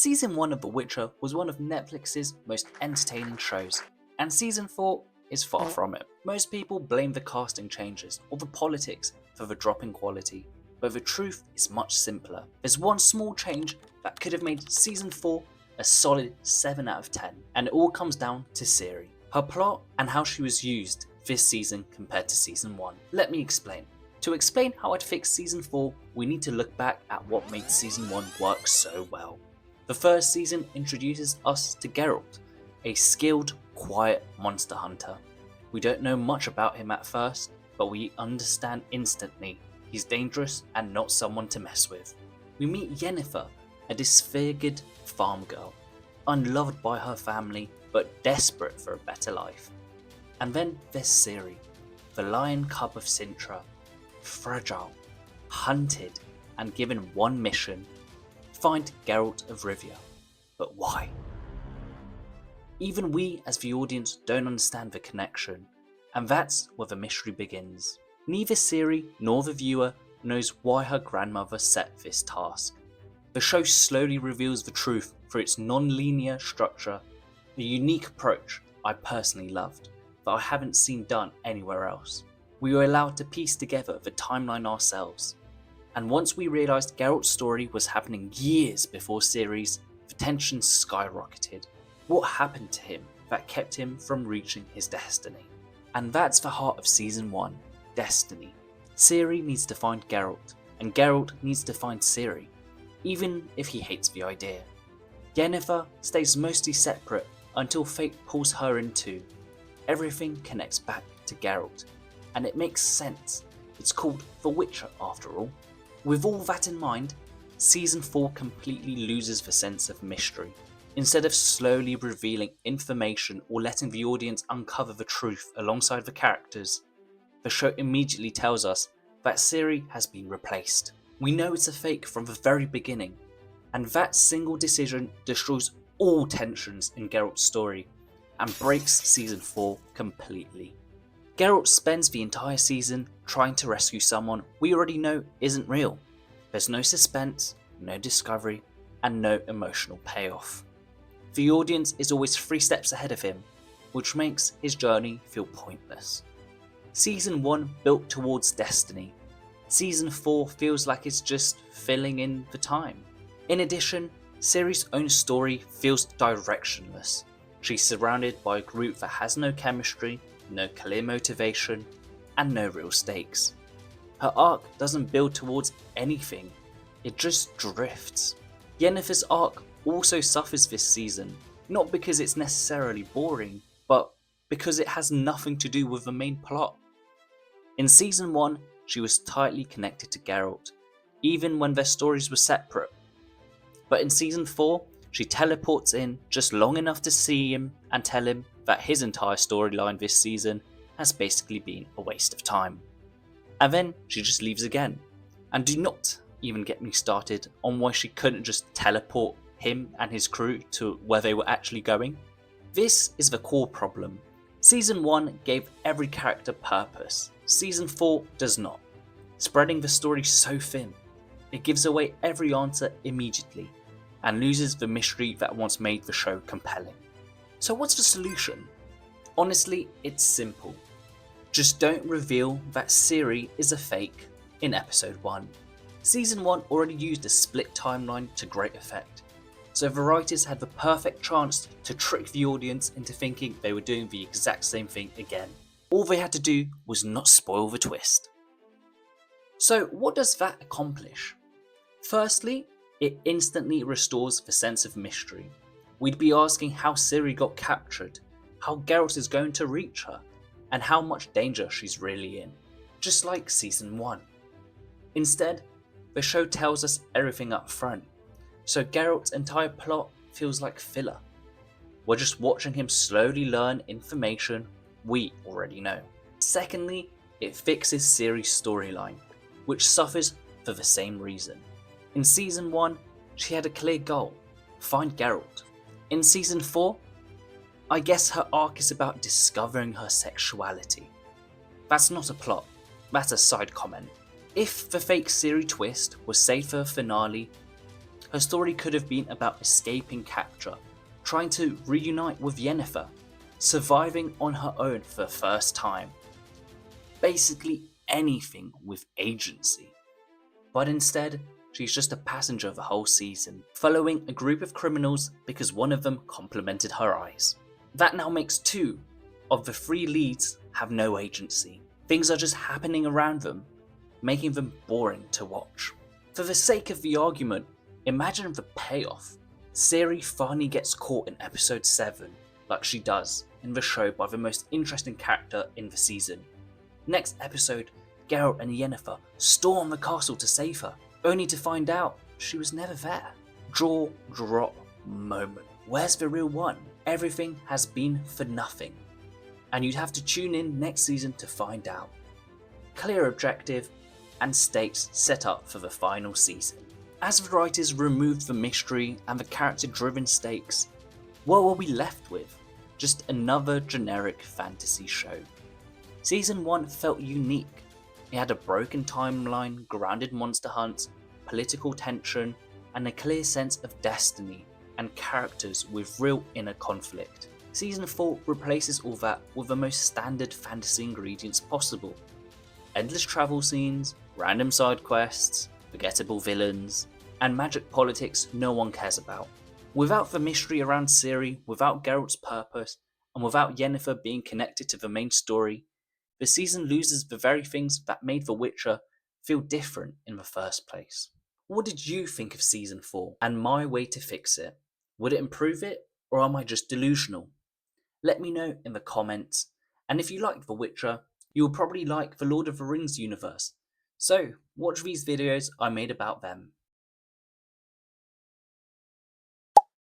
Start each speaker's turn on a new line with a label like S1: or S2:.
S1: Season 1 of The Witcher was one of Netflix's most entertaining shows, and Season 4 is far from it. Most people blame the casting changes or the politics for the drop in quality, but the truth is much simpler. There's one small change that could have made Season 4 a solid 7 out of 10, and it all comes down to Ciri, her plot and how she was used this season compared to Season 1. Let me explain. To explain how I'd fix Season 4, we need to look back at what made Season 1 work so well. The first season introduces us to Geralt, a skilled, quiet monster hunter. We don't know much about him at first, but we understand instantly he's dangerous and not someone to mess with. We meet Yennefer, a disfigured farm girl, unloved by her family but desperate for a better life. And then there's Ciri, the lion cub of Sintra, fragile, hunted, and given one mission: find Geralt of Rivia. But why? Even we as the audience don't understand the connection, and that's where the mystery begins. Neither Ciri nor the viewer knows why her grandmother set this task. The show slowly reveals the truth through its non-linear structure, a unique approach I personally loved, that I haven't seen done anywhere else. We were allowed to piece together the timeline ourselves, and once we realised Geralt's story was happening years before Ciri's, the tension skyrocketed. What happened to him that kept him from reaching his destiny? And that's the heart of Season 1, destiny. Ciri needs to find Geralt, and Geralt needs to find Ciri, even if he hates the idea. Yennefer stays mostly separate until fate pulls her in too. Everything connects back to Geralt, and it makes sense. It's called The Witcher after all. With all that in mind, Season 4 completely loses the sense of mystery. Instead of slowly revealing information or letting the audience uncover the truth alongside the characters, the show immediately tells us that Ciri has been replaced. We know it's a fake from the very beginning, and that single decision destroys all tensions in Geralt's story and breaks Season 4 completely. Geralt spends the entire season trying to rescue someone we already know isn't real. There's no suspense, no discovery, and no emotional payoff. The audience is always 3 steps ahead of him, which makes his journey feel pointless. Season 1 built towards destiny. Season 4 feels like it's just filling in the time. In addition, Ciri's own story feels directionless. She's surrounded by a group that has no chemistry, no clear motivation, and no real stakes. Her arc doesn't build towards anything, it just drifts. Yennefer's arc also suffers this season, not because it's necessarily boring, but because it has nothing to do with the main plot. In Season 1, she was tightly connected to Geralt, even when their stories were separate. But in Season 4, she teleports in just long enough to see him and tell him that his entire storyline this season has basically been a waste of time. And then she just leaves again. And do not even get me started on why she couldn't just teleport him and his crew to where they were actually going. This is the core problem. Season 1 gave every character purpose. Season 4 does not, spreading the story so thin. It gives away every answer immediately, and loses the mystery that once made the show compelling. So what's the solution? Honestly, it's simple. Just don't reveal that Ciri is a fake in episode 1. Season 1 already used a split timeline to great effect, so the writers had the perfect chance to trick the audience into thinking they were doing the exact same thing again. All they had to do was not spoil the twist. So what does that accomplish? Firstly, it instantly restores the sense of mystery. We'd be asking how Ciri got captured, how Geralt is going to reach her, and how much danger she's really in, just like Season 1. Instead, the show tells us everything up front, so Geralt's entire plot feels like filler. We're just watching him slowly learn information we already know. Secondly, it fixes Ciri's storyline, which suffers for the same reason. In Season 1, she had a clear goal: find Geralt. In Season 4, I guess her arc is about discovering her sexuality. That's not a plot, that's a side comment. If the fake Ciri twist was saved for the finale, Her story could have been about escaping capture, trying to reunite with Yennefer, surviving on her own for the first time. Basically anything with agency. But instead, she's just a passenger the whole season, following a group of criminals because one of them complimented her eyes. That now makes 2 of the 3 leads have no agency. Things are just happening around them, making them boring to watch. For the sake of the argument, imagine the payoff. Ciri finally gets caught in episode 7, like she does in the show by the most interesting character in the season. Next episode, Geralt and Yennefer storm the castle to save her, only to find out she was never there. Jaw drop moment. Where's the real one? Everything has been for nothing. And you'd have to tune in next season to find out. Clear objective and stakes set up for the final season. As the writers removed the mystery and the character-driven stakes, what were we left with? Just another generic fantasy show. Season 1 felt unique. It had a broken timeline, grounded monster hunts, political tension, and a clear sense of destiny and characters with real inner conflict. Season 4 replaces all that with the most standard fantasy ingredients possible. Endless travel scenes, random side quests, forgettable villains, and magic politics no one cares about. Without the mystery around Ciri, without Geralt's purpose, and without Yennefer being connected to the main story, the season loses the very things that made The Witcher feel different in the first place. What did you think of Season 4 and my way to fix it? Would it improve it, or am I just delusional? Let me know in the comments, and if you like The Witcher, you will probably like the Lord of the Rings universe, so watch these videos I made about them.